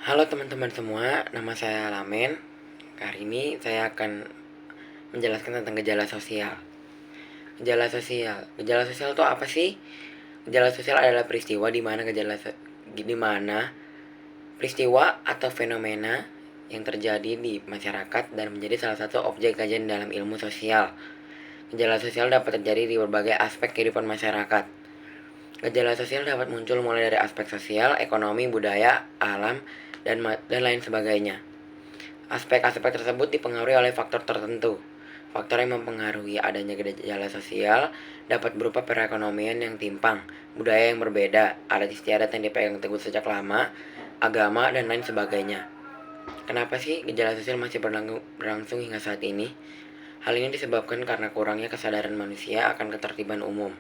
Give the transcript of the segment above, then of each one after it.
Halo teman-teman semua, nama saya Lamen. Hari ini saya akan menjelaskan tentang gejala sosial. Gejala sosial itu apa sih? Gejala sosial adalah peristiwa di mana peristiwa atau fenomena yang terjadi di masyarakat dan menjadi salah satu objek kajian dalam ilmu sosial. Gejala sosial dapat terjadi di berbagai aspek kehidupan masyarakat. Gejala sosial dapat muncul mulai dari aspek sosial, ekonomi, budaya, alam, dan lain sebagainya. Aspek-aspek tersebut dipengaruhi oleh faktor tertentu. Faktor yang mempengaruhi adanya gejala sosial dapat berupa perekonomian yang timpang, budaya yang berbeda, adat istiadat yang dipegang teguh sejak lama, agama, dan lain sebagainya. Kenapa sih gejala sosial masih berlangsung hingga saat ini? Hal ini disebabkan karena kurangnya kesadaran manusia akan ketertiban umum.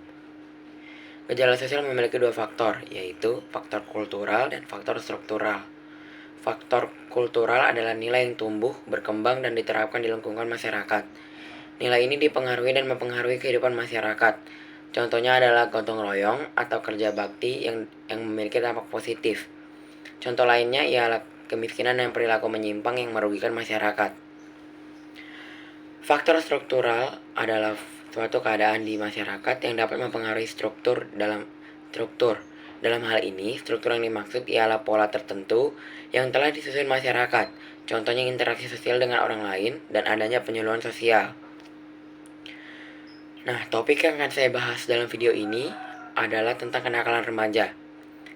Gejala sosial memiliki dua faktor, yaitu faktor kultural dan faktor struktural. Faktor kultural adalah nilai yang tumbuh, berkembang, dan diterapkan di lingkungan masyarakat. Nilai ini dipengaruhi dan mempengaruhi kehidupan masyarakat. Contohnya adalah gotong royong atau kerja bakti yang memiliki dampak positif. Contoh lainnya ialah kemiskinan dan perilaku menyimpang yang merugikan masyarakat. Faktor struktural adalah suatu keadaan di masyarakat yang dapat mempengaruhi struktur. Dalam hal ini, struktur yang dimaksud ialah pola tertentu yang telah disusun masyarakat, contohnya interaksi sosial dengan orang lain dan adanya penyuluhan sosial. Nah, topik yang akan saya bahas dalam video ini adalah tentang kenakalan remaja.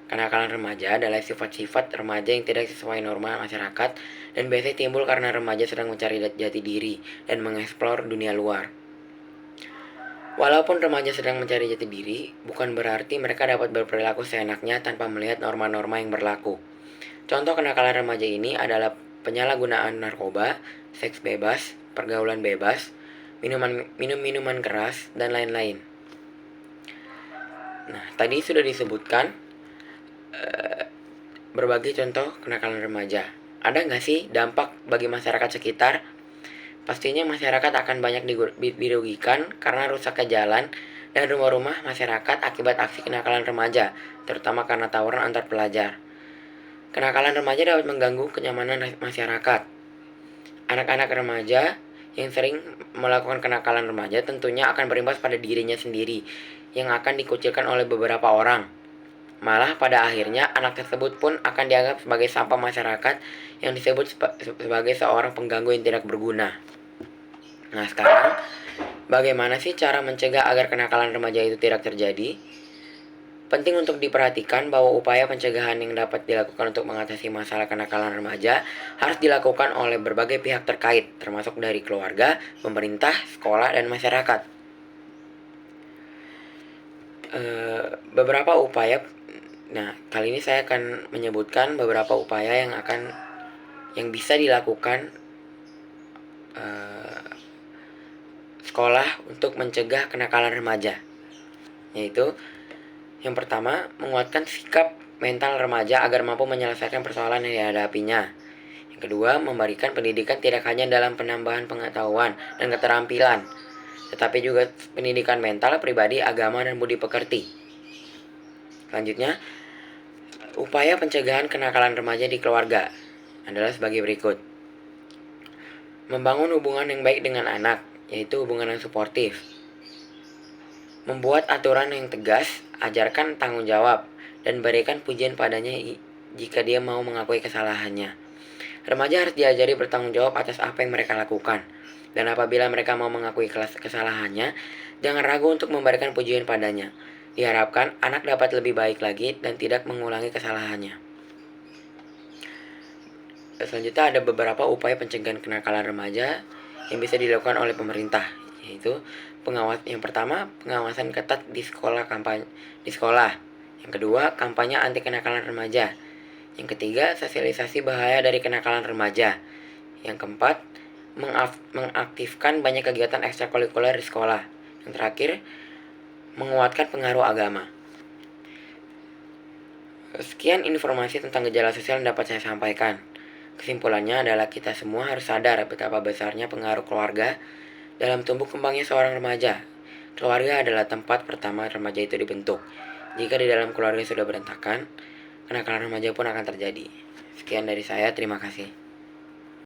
Kenakalan remaja adalah sifat-sifat remaja yang tidak sesuai norma masyarakat dan biasanya timbul karena remaja sedang mencari jati diri dan mengeksplor dunia luar. Walaupun remaja sedang mencari jati diri, bukan berarti mereka dapat berperilaku seenaknya tanpa melihat norma-norma yang berlaku. Contoh kenakalan remaja ini adalah penyalahgunaan narkoba, seks bebas, pergaulan bebas, minum-minuman keras, dan lain-lain. Nah, tadi sudah disebutkan berbagai contoh kenakalan remaja. Ada nggak sih dampak bagi masyarakat sekitar? Pastinya masyarakat akan banyak dirugikan karena rusaknya jalan dan rumah-rumah masyarakat akibat aksi kenakalan remaja, terutama karena tawuran antar pelajar. Kenakalan remaja dapat mengganggu kenyamanan masyarakat. Anak-anak remaja yang sering melakukan kenakalan remaja tentunya akan berimbas pada dirinya sendiri, yang akan dikucilkan oleh beberapa orang. Malah pada akhirnya anak tersebut pun akan dianggap sebagai sampah masyarakat yang disebut sebagai seorang pengganggu yang tidak berguna. Nah, sekarang bagaimana sih cara mencegah agar kenakalan remaja itu tidak terjadi? Penting untuk diperhatikan bahwa upaya pencegahan yang dapat dilakukan untuk mengatasi masalah kenakalan remaja harus dilakukan oleh berbagai pihak terkait, termasuk dari keluarga, pemerintah, sekolah, dan masyarakat. Kali ini saya akan menyebutkan beberapa upaya yang bisa dilakukan sekolah untuk mencegah kenakalan remaja, yaitu yang pertama, menguatkan sikap mental remaja agar mampu menyelesaikan persoalan yang dihadapinya. Yang kedua, memberikan pendidikan tidak hanya dalam penambahan pengetahuan dan keterampilan, tetapi juga pendidikan mental, pribadi, agama, dan budi pekerti. Selanjutnya, upaya pencegahan kenakalan remaja di keluarga adalah sebagai berikut. Membangun hubungan yang baik dengan anak, yaitu hubungan yang suportif. Membuat aturan yang tegas, ajarkan tanggung jawab, dan berikan pujian padanya jika dia mau mengakui kesalahannya. Remaja harus diajari bertanggung jawab atas apa yang mereka lakukan. Dan apabila mereka mau mengakui kesalahannya, jangan ragu untuk memberikan pujian padanya. Diharapkan anak dapat lebih baik lagi dan tidak mengulangi kesalahannya. Selanjutnya ada beberapa upaya pencegahan kenakalan remaja yang bisa dilakukan oleh pemerintah, yaitu yang pertama, pengawasan ketat di sekolah. Yang kedua, kampanye anti kenakalan remaja. Yang ketiga, sosialisasi bahaya dari kenakalan remaja. Yang keempat, mengaktifkan banyak kegiatan ekstrakurikuler di sekolah. Yang terakhir, menguatkan pengaruh agama. Sekian informasi tentang gejala sosial yang dapat saya sampaikan. Kesimpulannya adalah kita semua harus sadar betapa besarnya pengaruh keluarga dalam tumbuh kembangnya seorang remaja. Keluarga adalah tempat pertama remaja itu dibentuk. Jika di dalam keluarga sudah berantakan, kenakalan remaja pun akan terjadi. Sekian dari saya, terima kasih.